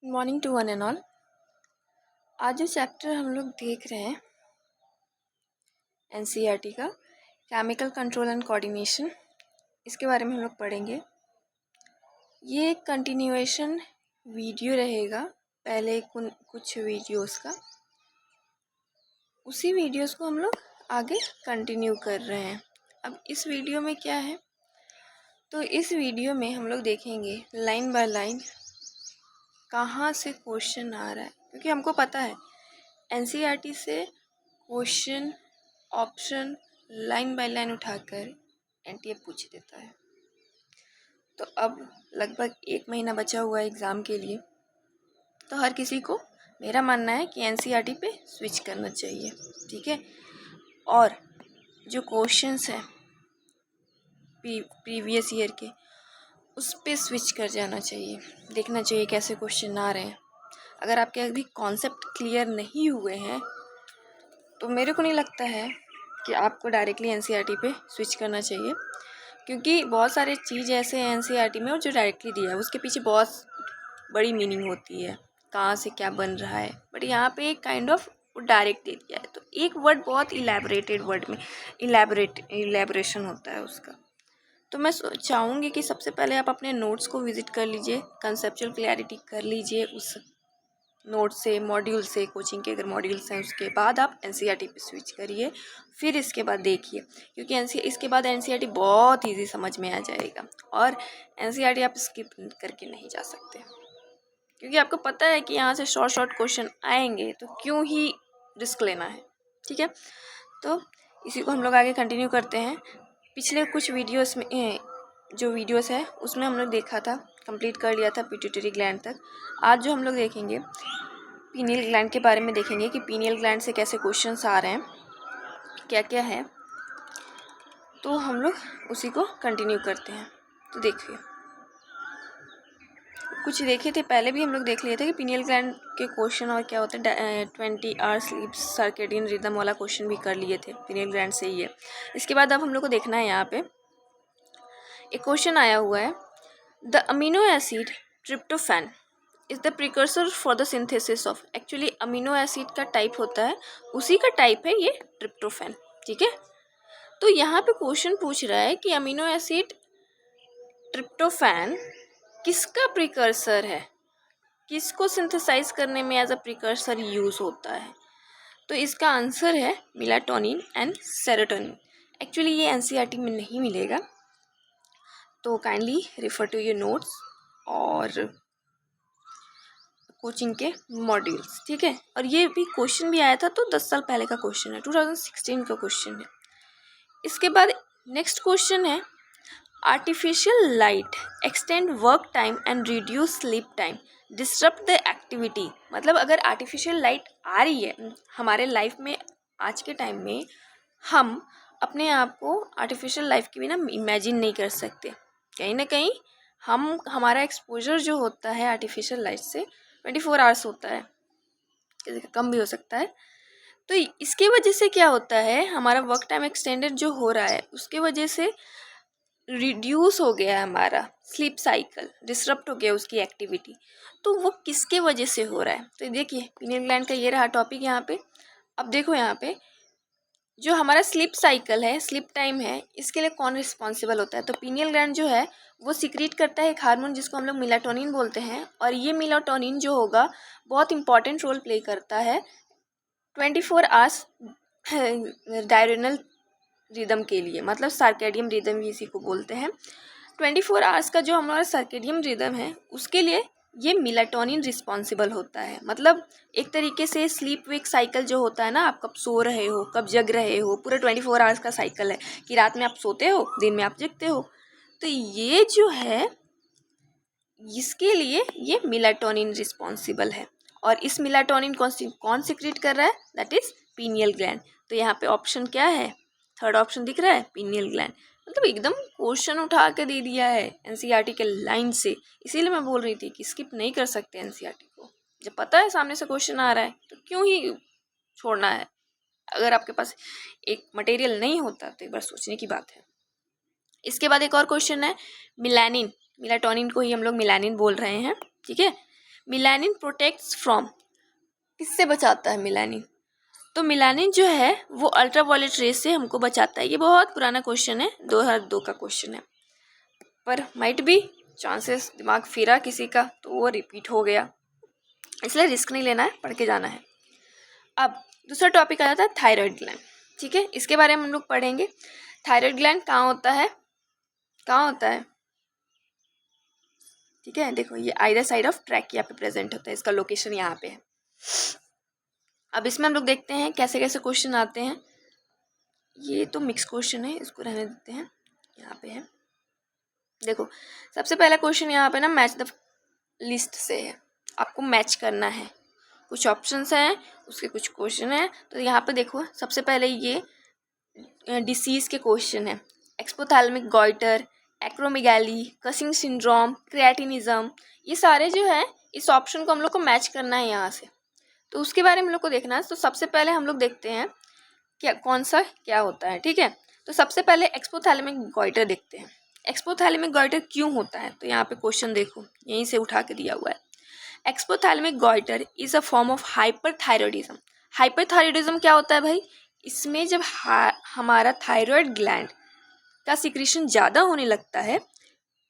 Morning to one and all. आज जो chapter हम लोग देख रहे हैं एनसीईआरटी का केमिकल कंट्रोल एंड कोऑर्डिनेशन, इसके बारे में हम लोग पढ़ेंगे। ये एक कंटिन्यूएशन वीडियो रहेगा पहले कुछ वीडियोस का, उसी वीडियोस को हम लोग आगे कंटिन्यू कर रहे हैं। अब इस वीडियो में क्या है, तो इस वीडियो में हम लोग देखेंगे लाइन बाय लाइन कहाँ से क्वेश्चन आ रहा है, क्योंकि हमको पता है एनसीईआरटी से question option line by line उठाकर एनटीए पूछ देता है। तो अब लगभग 1 महीना बचा हुआ है एग्ज़ाम के लिए, तो हर किसी को मेरा मानना है कि एनसीईआरटी पे स्विच करना चाहिए, ठीक है। और जो क्वेश्चंस हैं प्रीवियस ईयर के, उस पे स्विच कर जाना चाहिए, देखना चाहिए कैसे क्वेश्चन आ रहे हैं। अगर आपके अभी कॉन्सेप्ट क्लियर नहीं हुए हैं तो मेरे को नहीं लगता है कि आपको डायरेक्टली एनसीईआरटी पे स्विच करना चाहिए, क्योंकि बहुत सारे चीज़ ऐसे हैं एनसीईआरटी में और जो डायरेक्टली दिया है उसके पीछे बहुत बड़ी मीनिंग होती है, कहाँ से क्या बन रहा है। बट यहाँ पे एक काइंड ऑफ डायरेक्ट दे दिया है, तो एक वर्ड बहुत इलेबरेटेड वर्ड में इलेबरेशन होता है उसका। तो मैं चाहूँगी कि सबसे पहले आप अपने नोट्स को विज़िट कर लीजिए, कंसेप्चुअल क्लैरिटी कर लीजिए उस नोट से, मॉड्यूल से, कोचिंग के अगर मॉड्यूल्स हैं उसके बाद आप एनसीईआरटी पे स्विच करिए, फिर इसके बाद देखिए, क्योंकि इसके बाद एनसीईआरटी बहुत इजी समझ में आ जाएगा और एनसीईआरटी आप स्किप करके नहीं जा सकते, क्योंकि आपको पता है कि यहाँ से शॉर्ट क्वेश्चन आएंगे, तो क्यों ही रिस्क लेना है, ठीक है। तो इसी को हम लोग आगे कंटिन्यू करते हैं। पिछले कुछ वीडियोस में जो वीडियोस है उसमें हम लोग देखा था, कंप्लीट कर लिया था पिट्यूटरी ग्लैंड तक। आज जो हम लोग देखेंगे पीनियल ग्लैंड के बारे में देखेंगे कि पीनियल ग्लैंड से कैसे क्वेश्चंस आ रहे हैं, क्या क्या है। तो हम लोग उसी को कंटिन्यू करते हैं। तो देखिए, कुछ देखे थे पहले भी, हम लोग देख लिए थे कि पीनियल ग्लैंड के क्वेश्चन और क्या होता है। 20 आवर स्लीप सर्केडियन रिदम वाला क्वेश्चन भी कर लिए थे, पीनियल ग्लैंड से ही है। इसके बाद अब हम लोग को देखना है, यहाँ पे एक क्वेश्चन आया हुआ है, the amino acid tryptophan is the precursor for the synthesis of. Actually amino acid का टाइप होता है, उसी का टाइप है ये ट्रिप्टोफैन, ठीक है। तो यहाँ पे क्वेश्चन पूछ रहा है कि अमीनो एसिड ट्रिप्टोफैन किसका प्रिकर्सर है, किसको सिंथेसाइज करने में एज अ प्रिकर्सर यूज़ होता है। तो इसका आंसर है मेलाटोनिन एंड सेरोटोनिन। एक्चुअली ये एनसीईआरटी में नहीं मिलेगा, तो kindly refer to your notes और कोचिंग के मॉड्यूल्स, ठीक है। और ये भी क्वेश्चन भी आया था, तो 10 साल पहले का क्वेश्चन है, 2016 का क्वेश्चन है। इसके बाद नेक्स्ट क्वेश्चन है, artificial light extend work time and reduce sleep time disturb the activity. मतलब अगर आर्टिफिशियल लाइट आ रही है हमारे लाइफ में, आज के टाइम में हम अपने आप को आर्टिफिशियल लाइफ के बिना इमेजिन नहीं कर सकते। कहीं ना कहीं हमारा एक्सपोजर जो होता है आर्टिफिशियल लाइट से 24 आवर्स होता है, किसी का कम भी हो सकता है। तो इसके वजह से क्या होता है, हमारा वर्क टाइम एक्सटेंडेड जो हो रहा है उसके वजह से रिड्यूस हो गया है हमारा स्लीप साइकिल, डिसरप्ट हो गया उसकी एक्टिविटी। तो वो किसके वजह से हो रहा है, तो देखिए पीनियल ग्लैंड का ये रहा टॉपिक यहाँ पे। अब देखो यहाँ पे जो हमारा स्लीप साइकिल है, स्लीप टाइम है, इसके लिए कौन रिस्पॉन्सिबल होता है। तो पीनियल ग्लैंड जो है वो सिक्रीट करता है एक हार्मोन जिसको हम लोग मेलाटोनिन बोलते हैं, और ये मेलाटोनिन जो होगा बहुत इंपॉर्टेंट रोल प्ले करता है 24 आवर्स डायरेनल रिदम के लिए, मतलब सर्केडियम रिदम भी इसी को बोलते हैं। 24 आवर्स का जो हमारा सर्केडियम रिदम है उसके लिए ये मेलाटोनिन रिस्पॉन्सिबल होता है। मतलब एक तरीके से स्लीप वेक साइकिल जो होता है ना, आप कब सो रहे हो, कब जग रहे हो, पूरा 24 आवर्स का साइकिल है कि रात में आप सोते हो, दिन में आप जगते हो। तो ये जो है इसके लिए ये मेलाटोनिन रिस्पॉन्सिबल है, और इस मेलाटोनिन कौन सिक्रीट कर रहा है, दैट इज पीनियल ग्लैंड। तो यहाँ पे ऑप्शन क्या है, थर्ड ऑप्शन दिख रहा है, पीनियल ग्लैंड। मतलब एकदम क्वेश्चन उठा के दे दिया है एनसीईआरटी के लाइन से, इसीलिए मैं बोल रही थी कि स्किप नहीं कर सकते एनसीईआरटी को। जब पता है सामने से क्वेश्चन आ रहा है तो क्यों ही छोड़ना है। अगर आपके पास एक मटेरियल नहीं होता तो एक बार सोचने की बात है। इसके बाद एक और क्वेश्चन है, मिलानिन, मेलाटोनिन को ही हम लोग मिलानिन बोल रहे हैं, ठीक है। मिलानिन प्रोटेक्ट्स फ्रॉम, किससे बचाता है मिलानिन? तो मिलानिन जो है वो अल्ट्रावायलेट रेस से हमको बचाता है। ये बहुत पुराना क्वेश्चन है, 2002 का क्वेश्चन है, पर माइट भी चांसेस दिमाग फिरा किसी का तो वो रिपीट हो गया, इसलिए रिस्क नहीं लेना है, पढ़ के जाना है। अब दूसरा टॉपिक आ जाता है थायराइड ग्लैंड। ठीक है, इसके बारे में हम लोग पढ़ेंगे। थायराइड ग्लैंड कहाँ होता है, कहाँ होता है? ठीक है, देखो ये आइदर साइड ऑफ ट्रैकिया पे प्रेजेंट होता है, इसका लोकेशन यहाँ पे है। अब इसमें हम लोग देखते हैं कैसे कैसे क्वेश्चन आते हैं। ये तो मिक्स क्वेश्चन है, इसको रहने देते हैं। यहाँ पे है, देखो सबसे पहला क्वेश्चन यहाँ पे ना मैच द लिस्ट से है, आपको मैच करना है। कुछ ऑप्शंस हैं, उसके कुछ क्वेश्चन हैं। तो यहाँ पे देखो सबसे पहले ये डिसीज़ के क्वेश्चन है, exophthalmic goitre, acromegaly, causing syndrome, क्रिएटिनिज्म, ये सारे जो है इस ऑप्शन को हम लोग को मैच करना है यहाँ से। तो उसके बारे में हम लोग को देखना है। तो सबसे पहले हम लोग देखते हैं क्या कौन सा क्या होता है। ठीक है, तो सबसे पहले एक्सपोथैलेमिक गॉइटर देखते हैं। एक्सपोथैलेमिक गॉइटर क्यों होता है? तो यहाँ पे क्वेश्चन देखो, यहीं से उठा के दिया हुआ है। Exophthalmic goitre is a form of hyperthyroidism. Hyperthyroidism क्या होता है भाई? इसमें जब हमारा थायराइड ग्लैंड का सिक्रीशन ज़्यादा होने लगता है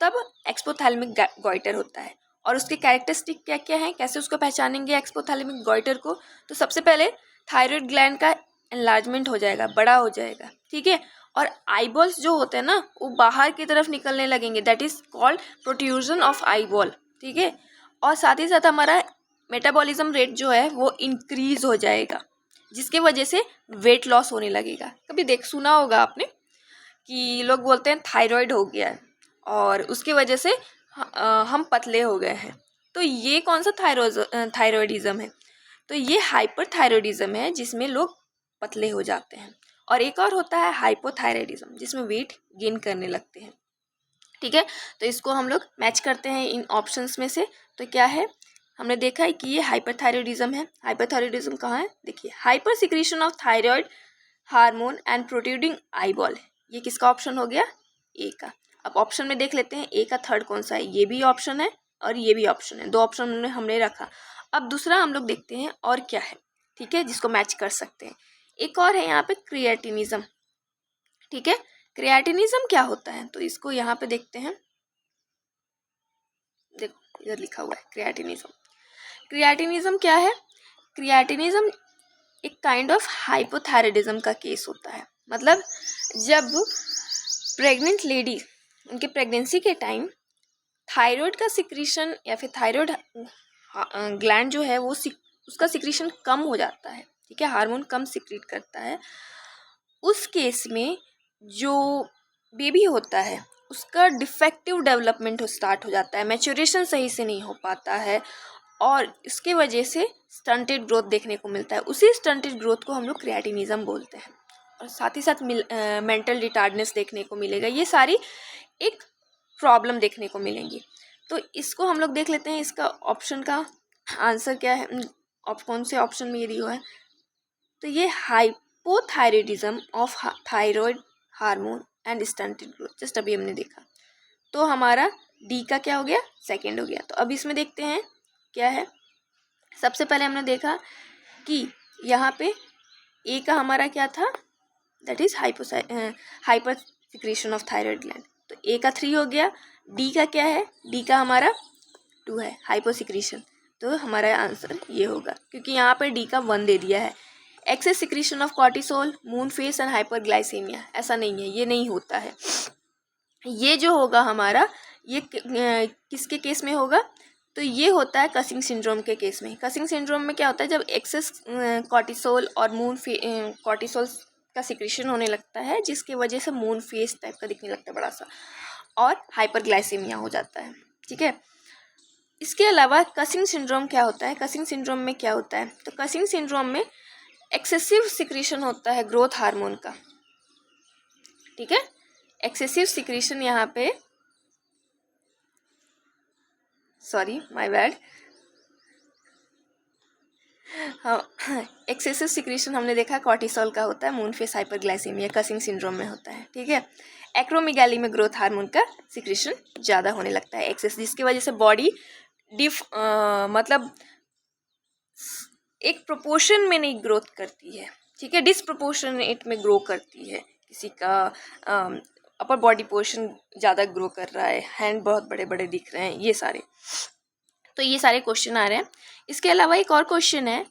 तब एक्सपोथैलेमिक गॉइटर होता है। और उसके कैरेक्टरिस्टिक क्या क्या हैं, कैसे उसको पहचानेंगे एक्सपोथैलेमिक गॉइटर को? तो सबसे पहले थायराइड ग्लैंड का एनलार्जमेंट हो जाएगा, बड़ा हो जाएगा। ठीक है, और आईबॉल्स जो होते हैं ना वो बाहर की तरफ निकलने लगेंगे, that is called protrusion of eyeball. ठीक है, और साथ ही साथ हमारा मेटाबॉलिज्म रेट जो है वो इंक्रीज हो जाएगा, जिसके वजह से वेट लॉस होने लगेगा। कभी सुना होगा आपने कि लोग बोलते हैं थायराइड हो गया है और उसकी वजह से हम पतले हो गए हैं। तो ये कौन सा थायराइडिज्म है? तो ये हाइपरथायरॉयडिज्म है, जिसमें लोग पतले हो जाते हैं। और एक और होता है हाइपोथायरॉयडिज्म, जिसमें वेट गेन करने लगते हैं। ठीक है, तो इसको हम लोग मैच करते हैं इन ऑप्शंस में से। तो क्या है, हमने देखा है कि ये हाइपरथायरॉयडिज्म है। हाइपरथायरॉयडिज्म कहाँ है? देखिए, hyper secretion of thyroid hormone and protruding eyeball, ये किसका ऑप्शन हो गया? ए का। अब ऑप्शन में देख लेते हैं ए का थर्ड कौन सा है। ये भी ऑप्शन है और ये भी ऑप्शन है, दो ऑप्शन हमने रखा। अब दूसरा हम लोग देखते हैं और क्या है। ठीक है, जिसको मैच कर सकते हैं। एक और है यहाँ पे क्रिएटिनिज्म। ठीक है, क्रिएटिनिज्म क्या होता है? तो इसको यहाँ पे देखते हैं, देखो इधर लिखा हुआ है क्रिएटिनिज्म। क्रिएटिनिज्म क्या है? क्रिएटिनिज्म एक काइंड ऑफ हाइपोथायरॉयडिज्म का केस होता है। मतलब जब प्रेग्नेंट लेडी उनके प्रेगनेंसी के टाइम थायराइड का सिक्रीशन या फिर थायराइड ग्लैंड जो है वो उसका सिक्रीशन कम हो जाता है। ठीक है, हार्मोन कम सिक्रीट करता है। उस केस में जो बेबी होता है उसका डिफेक्टिव डेवलपमेंट स्टार्ट हो जाता है, मैच्योरेशन सही से नहीं हो पाता है और इसके वजह से स्टंटेड ग्रोथ देखने को मिलता है। उसी स्टंटेड ग्रोथ को हम लोग क्रिएटिनिज्म बोलते हैं। और साथ ही साथ मेंटल रिटार्डनेस देखने को मिलेगा। ये सारी एक प्रॉब्लम देखने को मिलेंगी। तो इसको हम लोग देख लेते हैं, इसका ऑप्शन का आंसर क्या है, कौन से ऑप्शन में ये दिया है। तो ये hypothyroidism of thyroid hormone and stunted growth, just अभी हमने देखा। तो हमारा डी का क्या हो गया? सेकेंड हो गया। तो अब इसमें देखते हैं क्या है। सबसे पहले हमने देखा कि यहाँ पे ए का हमारा क्या था, that is hyper secretion of thyroid gland. तो ए का 3 हो गया। डी का क्या है? डी का हमारा 2 है, हाइपर सिक्रीशन। तो हमारा आंसर ये होगा, क्योंकि यहाँ पे डी का 1 दे दिया है। Excess secretion of cortisol, moon face and hyperglycaemia, ऐसा नहीं है, ये नहीं होता है। ये जो होगा हमारा, ये किसके केस में होगा? तो ये होता है कसिंग सिंड्रोम के केस में। कसिंग सिंड्रोम में क्या होता है, जब एक्सेस कॉर्टिसोल और कॉर्टिसोल का सिक्रीशन होने लगता है, जिसकी वजह से मून फेस टाइप का दिखने लगता है बड़ा सा, और हाइपरग्लाइसीमिया हो जाता है। ठीक है, इसके अलावा कसिंग सिंड्रोम क्या होता है? कसिंग सिंड्रोम में क्या होता है? तो कसिंग सिंड्रोम में एक्सेसिव सिक्रीशन होता है ग्रोथ हार्मोन का। ठीक है, एक्सेसिव सिक्रीशन यहाँ पे, सॉरी माय बैड, हाँ, एक्सेसिव सिक्रीशन हमने देखा कॉर्टिसोल का होता है, moon face hyperglycaemia causing syndrome में होता है। ठीक है, एक्रोमेगाली में ग्रोथ हार्मोन का सिक्रीशन ज़्यादा होने लगता है एक्सेस, जिसकी वजह से बॉडी मतलब एक प्रोपोर्शन में नहीं ग्रोथ करती है, ठीक है, डिसप्रोपोर्शनेट में ग्रो करती है। किसी का अपर बॉडी पोर्शन ज़्यादा ग्रो कर रहा है, हैंड बहुत बड़े बड़े दिख रहे हैं, ये सारे, तो ये सारे क्वेश्चन आ रहे हैं। इसके अलावा एक और क्वेश्चन है,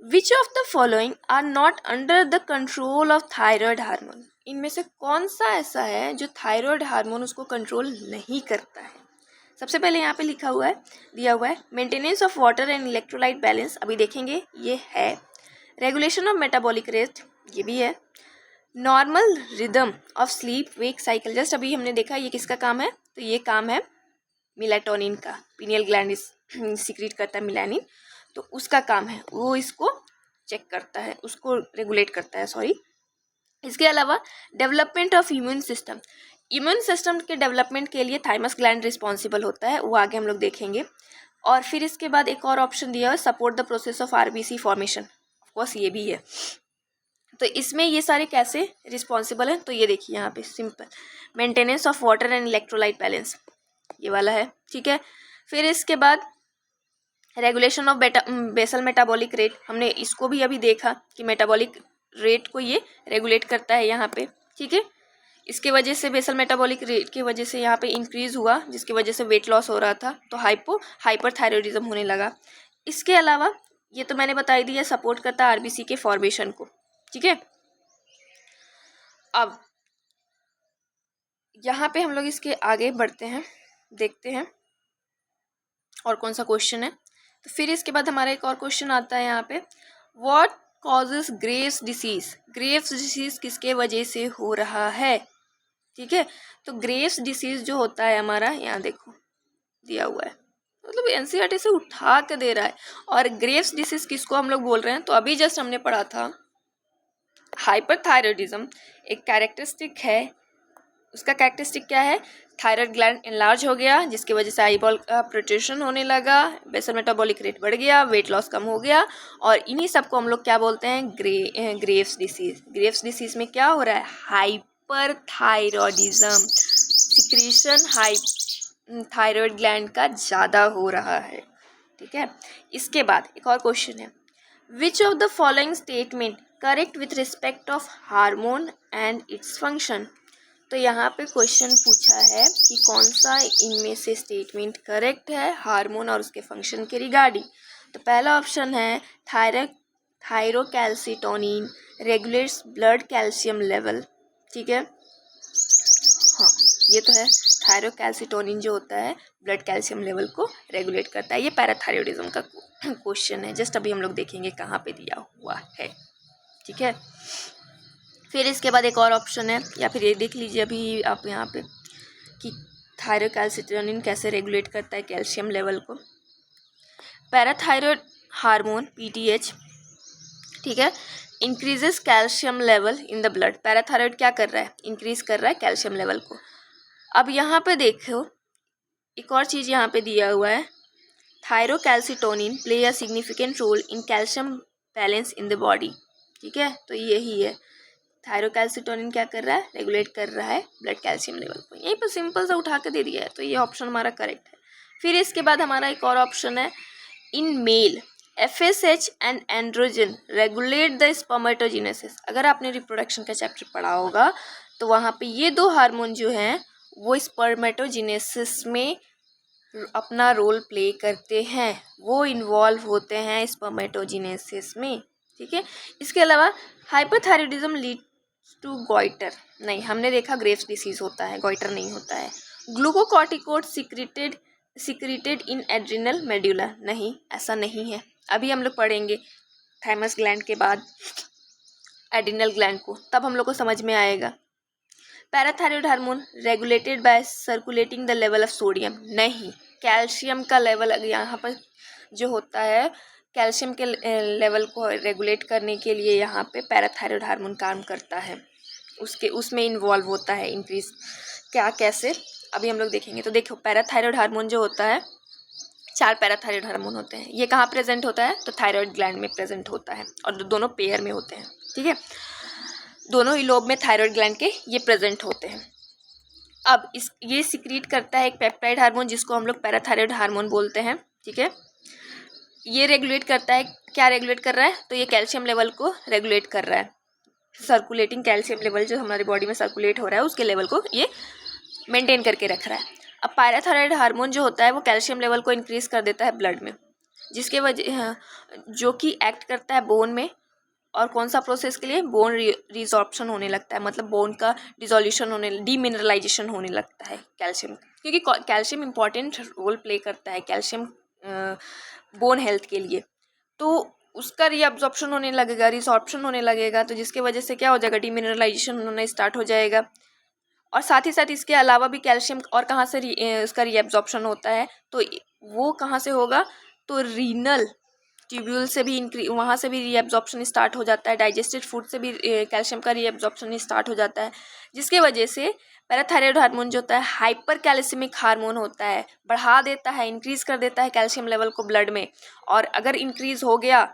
which of the following are not under the control of thyroid hormone. इनमें से कौन सा ऐसा है जो थायराइड हार्मोन उसको कंट्रोल नहीं करता है। सबसे पहले यहाँ पे लिखा हुआ है, दिया हुआ है, maintenance of water and electrolyte balance, अभी देखेंगे ये है। रेगुलेशन ऑफ मेटाबॉलिक रेट, ये भी है। Normal rhythm of sleep wake cycle, just अभी हमने देखा ये किसका काम है, तो ये काम है मेलाटोनिन का, पीनियल ग्लैंड सीक्रेट करता है मेलानिन, तो उसका काम है, वो इसको चेक करता है, उसको रेगुलेट करता है, सॉरी। इसके अलावा development of immune system, immune system के डेवलपमेंट के लिए थाइमस ग्लैंड रिस्पॉन्सिबल होता है, वो आगे हम लोग देखेंगे। और फिर इसके बाद एक और ऑप्शन दिया है, support the process of RBC formation, of course ये भी है। तो इसमें ये सारे कैसे रिस्पॉन्सिबल हैं, तो ये देखिए यहाँ पे simple, maintenance of water and electrolyte balance, ये वाला है, ठीक है। फिर इसके बाद regulation of basal metabolic rate, हमने इसको भी अभी देखा कि मेटाबॉलिक रेट को ये रेगुलेट करता है यहाँ पे, ठीक है। इसके वजह से बेसल मेटाबॉलिक रेट की वजह से यहाँ पे इंक्रीज हुआ, जिसकी वजह से वेट लॉस हो रहा था, तो हाइपरथायरॉयडिज्म होने लगा। इसके अलावा ये तो मैंने बता ही दिया, सपोर्ट करता है आरबीसी के फॉर्मेशन को, ठीक है। अब यहाँ पे हम लोग इसके आगे बढ़ते हैं, देखते हैं और कौन सा क्वेश्चन है। तो फिर इसके बाद हमारा एक और क्वेश्चन आता है यहाँ पे, what causes Graves disease, Graves disease किसके वजह से हो रहा है, ठीक है। तो ग्रेव्स डिसीज जो होता है हमारा, यहाँ देखो दिया हुआ है, मतलब एनसीईआरटी से उठा के दे रहा है। और ग्रेव्स डिसीज किसको हम लोग बोल रहे हैं, तो अभी जस्ट हमने पढ़ा था, हाइपरथायरॉयडिज्म एक कैरेक्टरिस्टिक है, उसका कैरेक्टरिस्टिक क्या है, थायराइड ग्लैंड एनलार्ज हो गया, जिसकी वजह से आईबॉल का प्रोट्रूशन होने लगा, बेसल मेटाबॉलिक रेट बढ़ गया, वेट लॉस कम हो गया, और इन्हीं सबको हम लोग क्या बोलते हैं, ग्रेव्स डिसीज। ग्रेव्स डिसीज में क्या हो रहा है, हाइपरथायरॉयडिज्म, सिक्रीशन थायराइड ग्लैंड का ज़्यादा हो रहा है, ठीक है। इसके बाद एक और क्वेश्चन है, which of the following statement correct with respect of hormone and its function. तो यहाँ पे क्वेश्चन पूछा है कि कौन सा इनमें से स्टेटमेंट करेक्ट है हार्मोन और उसके फंक्शन के रिगार्डिंग। तो पहला ऑप्शन है thyrocalcitonin regulates blood calcium level, ठीक है, हाँ ये तो है, थायरोकैल्सिटोनिन जो होता है ब्लड कैल्शियम लेवल को रेगुलेट करता है। ये पैराथायरॉयडिज्म का क्वेश्चन है, जस्ट अभी हम लोग देखेंगे कहाँ पे दिया हुआ है, ठीक है। फिर इसके बाद एक और ऑप्शन है, या फिर ये देख लीजिए अभी आप यहाँ पे कि थायरोकैल्सिटोनिन कैसे रेगुलेट करता है कैल्शियम लेवल को। पैराथायरॉयड हार्मोन पीटीएच, ठीक है, increases calcium level in the blood. Parathyroid क्या कर रहा है, इंक्रीज कर रहा है कैल्शियम लेवल को। अब यहाँ पे देखो एक और चीज़ यहाँ पे दिया हुआ है, thyrocalcitonin play a significant role in calcium balance in the body, ठीक है। तो यही है, थायरोकैल्सिटोनिन क्या कर रहा है, रेगुलेट कर रहा है ब्लड कैल्शियम लेवल को। यहीं पर सिंपल सा उठा के दे दिया है, तो ये ऑप्शन हमारा करेक्ट है। फिर इसके बाद हमारा एक और ऑप्शन है, in male FSH and androgen regulate the spermatogenesis. अगर आपने रिप्रोडक्शन का चैप्टर पढ़ा होगा तो वहाँ पे ये दो हार्मोन जो हैं वो स्पर्मेटोजेनेसिस में अपना रोल प्ले करते हैं, वो इन्वॉल्व होते हैं स्पर्मेटोजेनेसिस में, ठीक है। इसके अलावा हाइपरथायरॉयडिज्म लीड टू गॉइटर, नहीं हमने देखा ग्रेव्स डिसीज होता है, गॉइटर नहीं होता है। ग्लूकोकॉर्टिकोड सिक्रेटेड इन एड्रिनल मेडुला, नहीं ऐसा नहीं है, अभी हम लोग पढ़ेंगे थाइमस ग्लैंड के बाद एड्रिनल ग्लैंड को, तब हम लोग को समझ में आएगा। Parathyroid hormone regulated by circulating the level of sodium, नहीं, कैल्शियम का लेवल यहाँ पर जो होता है, कैल्शियम के लेवल को रेगुलेट करने के लिए यहाँ पे पैराथायरॉयड हार्मोन काम करता है, उसमें इन्वॉल्व होता है इंक्रीज, क्या कैसे अभी हम लोग देखेंगे। तो देखो पैराथायरॉयड हार्मोन जो होता है, 4 पैराथायरॉयड हार्मोन होते हैं, ये कहाँ प्रेजेंट होता है, तो थायरॉयड ग्लैंड में प्रेजेंट होता है, और दोनों पेयर में होते हैं, ठीक है, दोनों ही लोब में थायरॉयड ग्लैंड के ये प्रेजेंट होते हैं। अब ये सिक्रीट करता है एक पेप्टाइड हार्मोन जिसको हम लोग पैराथायरॉयड हार्मोन बोलते हैं, ठीक है। ये रेगुलेट करता है, क्या रेगुलेट कर रहा है, तो ये कैल्शियम लेवल को रेगुलेट कर रहा है। सर्कुलेटिंग कैल्शियम लेवल जो हमारी बॉडी में सर्कुलेट हो रहा है उसके लेवल को ये मेंटेन करके रख रहा है। अब पायराथायराइड हार्मोन जो होता है वो कैल्शियम लेवल को इंक्रीज कर देता है ब्लड में, जिसके वजह जो कि एक्ट करता है बोन में। और कौन सा प्रोसेस के लिए, बोन रिजॉर्प्शन होने लगता है, मतलब बोन का डिसोल्यूशन होने, डीमिनरलाइजेशन होने लगता है कैल्शियम, क्योंकि कैल्शियम इंपॉर्टेंट रोल प्ले करता है कैल्शियम बोन हेल्थ के लिए। तो उसका रीअब्जॉर्प्शन होने लगेगा, रिसॉर्प्शन होने लगेगा, तो जिसके वजह से क्या हो जाएगा, डीमिनरलाइजेशन होना स्टार्ट हो जाएगा। और साथ ही साथ इसके अलावा भी कैल्शियम और कहाँ से उसका रीअब्जॉर्प्शन होता है, तो वो कहाँ से होगा, तो रीनल ट्यूब्यूल से भी वहाँ से भी रीअब्जॉर्प्शन स्टार्ट हो जाता है। डाइजेस्टेड फूड से भी कैल्शियम का रीअब्जॉर्प्शन स्टार्ट हो जाता है, जिसके वजह से पैराथायराइड हार्मोन जो होता है हाइपर कैल्सिमिक हार्मोन होता है, बढ़ा देता है, इंक्रीज कर देता है कैल्शियम लेवल को ब्लड में। और अगर इंक्रीज हो गया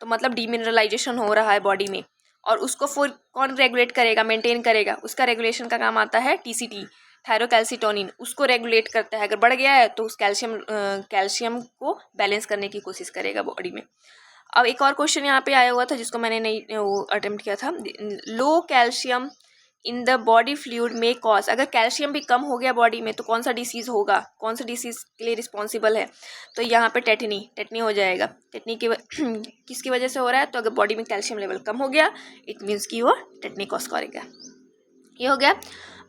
तो मतलब डीमिनरलाइजेशन हो रहा है बॉडी में, और उसको फिर कौन रेगुलेट करेगा, मेंटेन करेगा, उसका रेगुलेशन का काम आता है टीसीटी, थायरोकैल्सिटोनिन, उसको रेगुलेट करता है। अगर बढ़ गया है तो उस कैल्शियम को बैलेंस करने की कोशिश करेगा बॉडी में। अब एक और क्वेश्चन यहाँ पे आया हुआ था जिसको मैंने नहीं वो अटेम्प्ट किया था, low calcium in the body fluid में कॉज, अगर कैल्शियम भी कम हो गया बॉडी में तो कौन सा डिसीज़ होगा, कौन सा डिसीज़ के लिए रिस्पॉन्सिबल है, तो यहाँ पे टेटनी हो जाएगा। टेटनी की किसकी वजह से हो रहा है, तो अगर बॉडी में कैल्शियम लेवल कम हो गया इट मीन्स कि वो टेटनी कॉज करेगा। ये हो गया।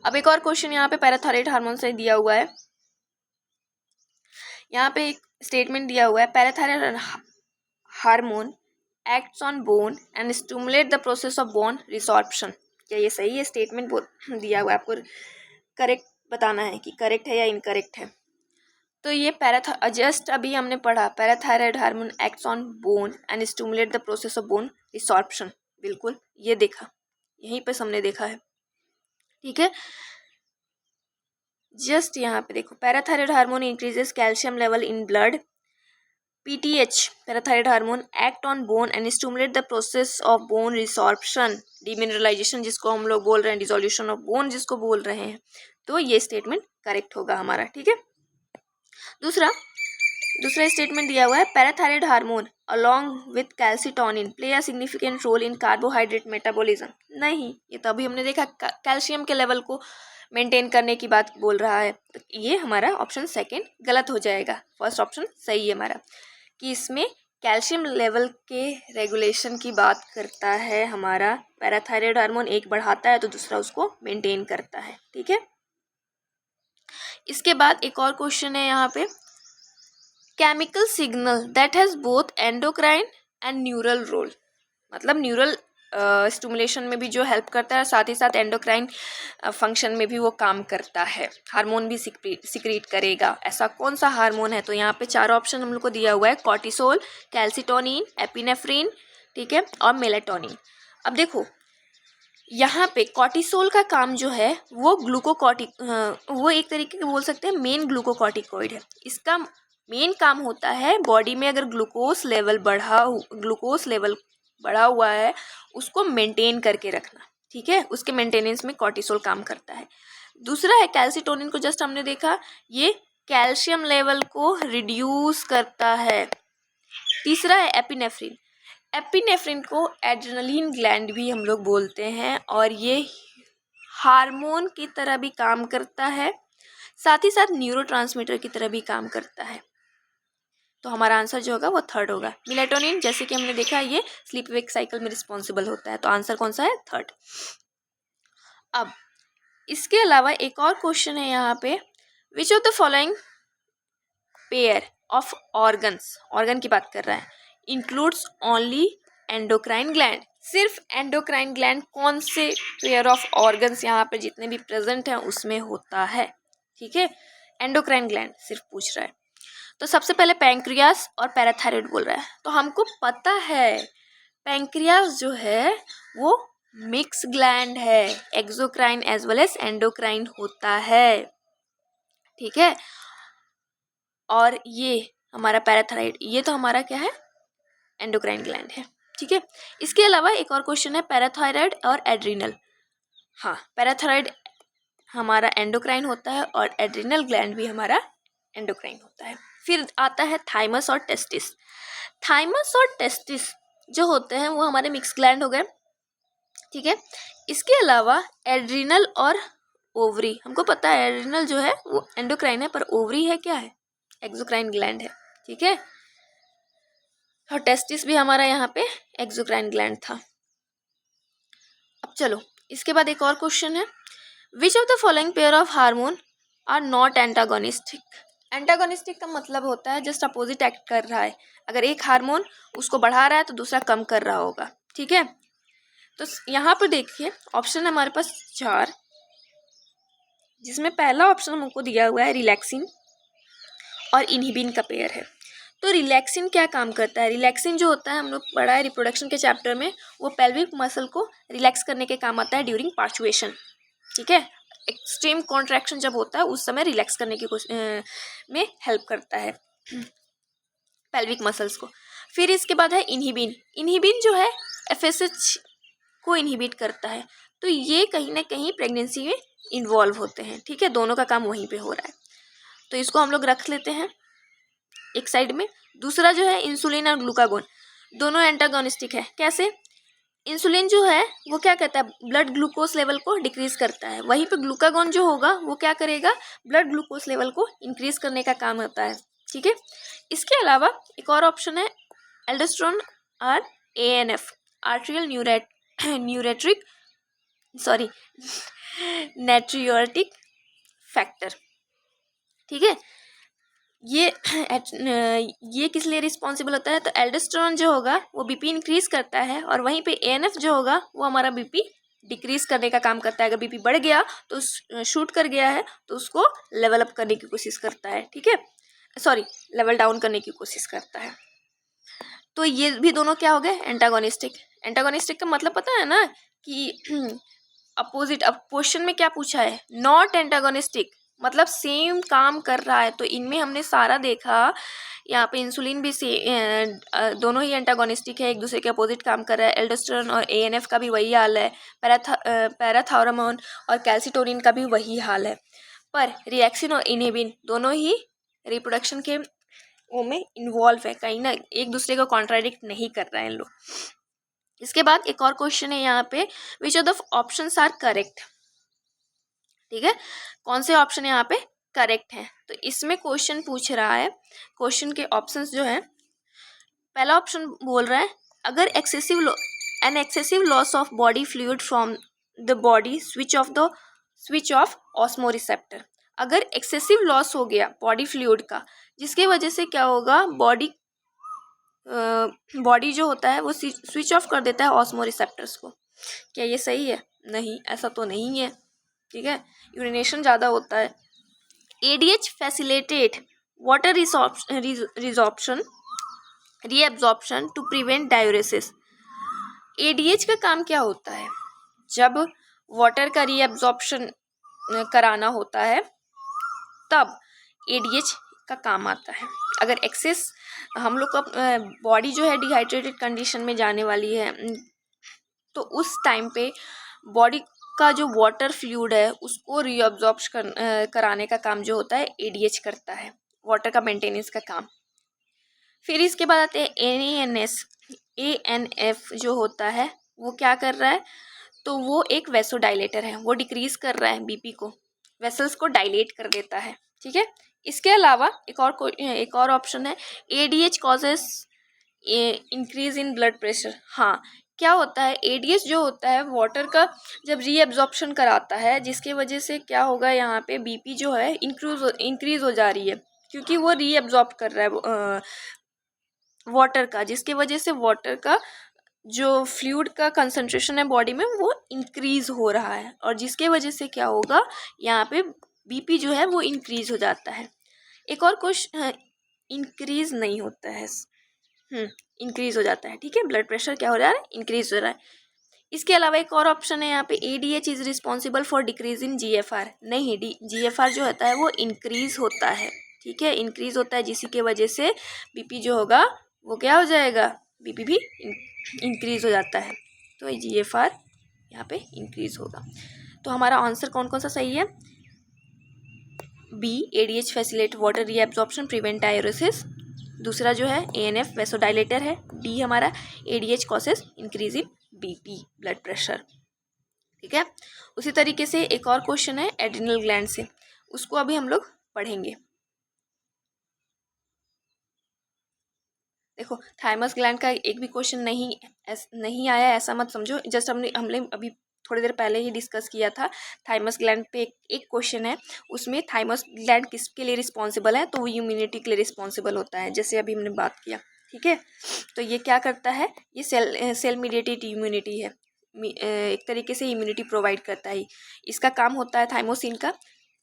अब एक और क्वेश्चन यहाँ पे पैराथायराइड हार्मोन से दिया हुआ है। यहाँ पे एक स्टेटमेंट दिया हुआ है, parathyroid hormone acts on bone and stimulate the process of bone resorption. क्या ये सही है स्टेटमेंट दिया हुआ है, आपको करेक्ट बताना है कि करेक्ट है या इनकरेक्ट है। तो ये जस्ट अभी हमने पढ़ा, parathyroid hormone acts on bone and stimulate the process of bone resorption, बिल्कुल ये देखा, यहीं पे हमने देखा है। ठीक है, जस्ट यहाँ पे देखो, parathyroid hormone increases calcium level in blood, PTH parathyroid hormone act on bone and stimulate the process of bone resorption, demineralisation जिसको हम लोग बोल रहे हैं, डिसोल्यूशन ऑफ बोन जिसको बोल रहे हैं। तो ये स्टेटमेंट करेक्ट होगा हमारा। ठीक है, दूसरा स्टेटमेंट दिया हुआ है, parathyroid hormone along with calcitonin play a significant role in carbohydrate metabolism. नहीं, ये तो अभी हमने देखा कैल्शियम के लेवल को मेंटेन करने की बात बोल रहा है, तो ये हमारा ऑप्शन सेकंड गलत हो जाएगा। फर्स्ट ऑप्शन सही है हमारा, कि इसमें कैल्शियम लेवल के रेगुलेशन की बात करता है हमारा पैराथायराइड हार्मोन, एक बढ़ाता है तो दूसरा उसको मेंटेन करता है। ठीक है, इसके बाद एक और क्वेश्चन है यहाँ पे, chemical signal that has both endocrine and neural role, मतलब न्यूरल स्टिमुलेशन में भी जो हेल्प करता है, साथ ही साथ एंडोक्राइन फंक्शन में भी वो काम करता है, हार्मोन भी सिक्रीट करेगा। ऐसा कौन सा हार्मोन है, तो यहाँ पे चार ऑप्शन हम लोग को दिया हुआ है, कॉर्टिसोल, कैल्सिटोनिन, एपिनेफ्रिन, ठीक है, और मेलेटोनिन। अब देखो यहाँ पे कॉर्टिसोल का काम जो है वो वो एक तरीके के बोल सकते हैं मेन ग्लूकोकॉर्टिकॉइड है। इसका मेन काम होता है बॉडी में अगर ग्लूकोज लेवल बढ़ा हुआ है उसको मेंटेन करके रखना। ठीक है, उसके मेंटेनेंस में कॉर्टिसोल काम करता है। दूसरा है कैल्सिटोनिन, को जस्ट हमने देखा, ये कैल्शियम लेवल को रिड्यूस करता है। तीसरा है एपिनेफ्रिन, एपिनेफ्रिन को एड्रेनलिन ग्लैंड भी हम लोग बोलते हैं और ये हार्मोन की तरह भी काम करता है, साथ ही साथ न्यूरोट्रांसमीटर की तरह भी काम करता है। तो हमारा आंसर जो होगा वो थर्ड होगा। मेलेटोनिन जैसे कि हमने देखा ये स्लीप वेक साइकिल में रिस्पॉन्सिबल होता है, तो आंसर कौन सा है, थर्ड। अब इसके अलावा एक और क्वेश्चन है यहाँ पे, which of the following pair of organs, organ की बात कर रहा है, इंक्लूड्स ओनली एंडोक्राइन ग्लैंड, सिर्फ एंडोक्राइन ग्लैंड कौन से पेयर ऑफ ऑर्गन्स यहाँ पे जितने भी प्रेजेंट हैं उसमें होता है। ठीक है, एंडोक्राइन ग्लैंड सिर्फ पूछ रहा है। तो सबसे पहले पैंक्रियास और पैराथायराइड बोल रहा है, तो हमको पता है पैंक्रियास जो है वो मिक्स ग्लैंड है, exocrine as well as endocrine होता है। ठीक है, और ये हमारा पैराथायराइड, ये तो हमारा क्या है, एंडोक्राइन ग्लैंड है। ठीक है, इसके अलावा एक और क्वेश्चन है पैराथायराइड और एड्रिनल। हाँ, पैराथायराइड हमारा एंडोक्राइन होता है और एड्रिनल ग्लैंड भी हमारा एंडोक्राइन होता है। फिर आता है थाइमस और टेस्टिस। थाइमस और टेस्टिस जो होते हैं वो हमारे मिक्स ग्लैंड हो गए, ठीक है। इसके अलावा एड्रिनल और ओवरी, हमको पता है एड्रिनल जो है वो एंडोक्राइन है, पर ओवरी है क्या है, एक्सोक्राइन ग्लैंड है, ठीक है। और टेस्टिस भी हमारा यहाँ पे एक्सोक्राइन ग्लैंड था। अब चलो इसके बाद एक और क्वेश्चन है, which of the following pair of hormone are not antagonistic. Antagonistic का मतलब होता है जस्ट अपोजिट एक्ट कर रहा है, अगर एक हार्मोन उसको बढ़ा रहा है तो दूसरा कम कर रहा होगा, ठीक है। तो यहाँ पर देखिए ऑप्शन हमारे पास 4, जिसमें पहला ऑप्शन हमको दिया हुआ है रिलैक्सिन और इनहिबिन का पेयर है। तो रिलैक्सिन क्या काम करता है, रिलैक्सिन जो होता है हम लोग पढ़ा है रिप्रोडक्शन के चैप्टर में, वो पेल्विक मसल को रिलैक्स करने के काम आता है ड्यूरिंग पार्चुएशन, ठीक है। एक्सट्रीम कॉन्ट्रैक्शन जब होता है उस समय रिलैक्स करने की में हेल्प करता है पेल्विक मसल्स को। फिर इसके बाद है इनहिबिन। इनहिबिन जो है एफएसएच को इनहिबिट करता है, तो ये कहीं ना कहीं प्रेगनेंसी में इन्वॉल्व होते हैं, ठीक है, दोनों का काम वहीं पे हो रहा है, तो इसको हम लोग रख लेते हैं एक साइड में। दूसरा जो है इंसुलिन और ग्लूकागोन, दोनों एंटागोनिस्टिक है। कैसे, इंसुलिन जो है वो क्या करता है, ब्लड ग्लूकोज लेवल को डिक्रीज करता है, वहीं पे ग्लूकागोन जो होगा वो क्या करेगा, ब्लड ग्लूकोज लेवल को इंक्रीज करने का काम होता है, ठीक है। इसके अलावा एक और ऑप्शन है एल्डोस्टेरोन और एएनएफ, आर्ट्रियल न्यूरेट्रिक सॉरी नेट्रियोटिक फैक्टर, ठीक है। ये किस लिए रिस्पॉन्सिबल होता है, तो एल्डोस्टेरोन जो होगा वो बीपी इंक्रीज करता है, और वहीं पे एएनएफ जो होगा वो हमारा बीपी डिक्रीज करने का काम करता है। अगर बीपी बढ़ गया तो शूट कर गया है तो उसको लेवल अप करने की कोशिश करता है, ठीक है, सॉरी लेवल डाउन करने की कोशिश करता है। तो ये भी दोनों क्या हो गए, एंटागोनिस्टिक। एंटागोनिस्टिक का मतलब पता है ना कि अपोजिट। अब क्वेश्चन में क्या पूछा है, नॉट एंटागोनिस्टिक, मतलब सेम काम कर रहा है। तो इनमें हमने सारा देखा, यहाँ पे इंसुलिन भी दोनों ही एंटागोनिस्टिक है, एक दूसरे के अपोजिट काम कर रहा है। एल्डोस्टेरोन और एएनएफ का भी वही हाल है, पैराथायरोमोन और कैल्सिटोनिन का भी वही हाल है। पर रिएक्सिन और इनहिबिन दोनों ही रिप्रोडक्शन के वो में इन्वॉल्व है, कहीं ना एक दूसरे को कॉन्ट्राडिक्ट नहीं कर रहे हैं लोग। इसके बाद एक और क्वेश्चन है यहाँ पे, which of the options are correct, ठीक है, कौन से ऑप्शन यहाँ पे करेक्ट हैं। तो इसमें क्वेश्चन पूछ रहा है, क्वेश्चन के ऑप्शंस जो है, पहला ऑप्शन बोल रहा है अगर an excessive loss of body fluid from the body switch off osmoreceptor. अगर एक्सेसिव लॉस हो गया बॉडी फ्लूइड का, जिसके वजह से क्या होगा, बॉडी जो होता है वो स्विच ऑफ कर देता है ऑस्मोरिसेप्टर्स को। क्या ये सही है, नहीं, ऐसा तो नहीं है, ठीक है, यूरिनेशन ज़्यादा होता है। ADH facilitate water reabsorption to prevent diuresis. ADH का काम क्या होता है, जब वाटर का रीएब्जॉर्प्शन कराना होता है तब एडीएच का काम आता है। अगर एक्सेस हम लोग का बॉडी जो है डिहाइड्रेटेड कंडीशन में जाने वाली है, तो उस टाइम पे बॉडी का जो वाटर फ्लूइड है उसको रीअब्जॉर्ब कराने का काम जो होता है एडीएच करता है, वाटर का मेंटेनेंस का काम। फिर इसके बाद आते हैं एएनएफ जो होता है वो क्या कर रहा है, तो वो एक वेसोडाइलेटर है, वो डिक्रीज कर रहा है बीपी को, वेसल्स को डायलेट कर देता है, ठीक है। इसके अलावा एक और ऑप्शन है, ADH causes increase in blood pressure. हाँ, क्या होता है, एडीएच जो होता है वाटर का जब रीएब्जॉर्प्शन कराता है, जिसके वजह से क्या होगा, यहाँ पे बीपी जो है इंक्रीज हो जा रही है, क्योंकि वो रीएब्जॉर्ब कर रहा है वाटर का, जिसके वजह से वाटर का जो फ्लूइड का कंसंट्रेशन है बॉडी में वो इंक्रीज हो रहा है, और जिसके वजह से क्या होगा, यहाँ पे बीपी जो है वो इंक्रीज हो जाता है। एक और क्वेश्चन, इंक्रीज नहीं होता है, इंक्रीज हो जाता है, ठीक है, ब्लड प्रेशर क्या हो रहा है, इंक्रीज हो रहा है। इसके अलावा एक और ऑप्शन है यहाँ पे, ADH is responsible for decrease in GFR. नहीं, जीएफआर जो होता है वो इंक्रीज होता है, ठीक है, इंक्रीज होता है, जिसी के वजह से बीपी जो होगा वो क्या हो जाएगा, बीपी भी इंक्रीज हो जाता है, तो जीएफआर यहाँ पे इंक्रीज होगा। तो हमारा आंसर कौन कौन सा सही है, B ADH facilitate water reabsorption prevent diuresis. दूसरा जो है ANF वैसोडाइलेटर है। डी हमारा ADH causes increase in BP blood pressure. ठीक है, उसी तरीके से एक और क्वेश्चन है एड्रिनल ग्लैंड से, उसको अभी हम लोग पढ़ेंगे। देखो थाइमस ग्लैंड का एक भी क्वेश्चन नहीं आया ऐसा मत समझो, जस्ट हमने अभी थोड़ी देर पहले ही डिस्कस किया था। थाइमस ग्लैंड पे एक क्वेश्चन है, उसमें थाइमस ग्लैंड किसके लिए रिस्पॉन्सिबल है, तो वो इम्यूनिटी के लिए रिस्पॉन्सिबल होता है, जैसे अभी हमने बात किया। ठीक है, तो ये क्या करता है, ये सेल मीडिएटेड इम्यूनिटी है, एक तरीके से इम्यूनिटी प्रोवाइड करता है। इसका काम होता है थाइमोसिन का,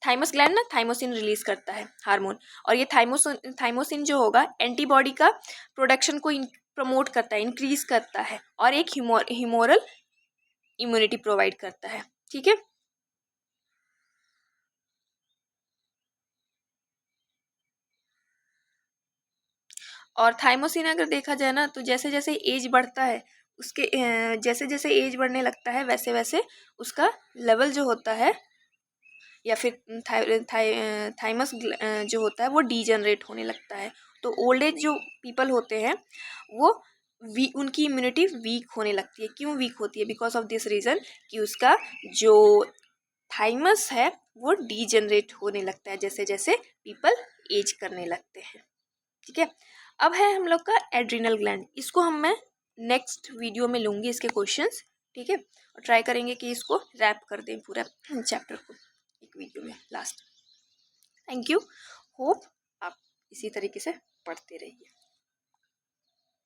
थाइमस ग्लैंड ना थाइमोसिन रिलीज करता है हार्मोन, और ये थाइमोसिन जो होगा एंटीबॉडी का प्रोडक्शन को प्रमोट करता है, इंक्रीज करता है, और एक ह्यूमोरल इम्यूनिटी प्रोवाइड करता है। ठीक है, और थाइमोसिन अगर देखा जाए ना, तो जैसे जैसे एज बढ़ता है उसके जैसे जैसे एज बढ़ने लगता है वैसे वैसे उसका लेवल जो होता है, या फिर थाइमस जो होता है वो डीजनरेट होने लगता है। तो ओल्ड एज जो पीपल होते हैं वो उनकी इम्यूनिटी वीक होने लगती है। क्यों वीक होती है? बिकॉज ऑफ दिस रीज़न कि उसका जो थाइमस है वो डीजनरेट होने लगता है जैसे जैसे पीपल एज करने लगते हैं। ठीक है, अब है हम लोग का एड्रिनल ग्लैंड, इसको मैं नेक्स्ट वीडियो में लूँगी इसके क्वेश्चंस। ठीक है, और ट्राई करेंगे कि इसको रैप कर दें पूरा चैप्टर को एक वीडियो में लास्ट। थैंक यू, होप आप इसी तरीके से पढ़ते रहिए।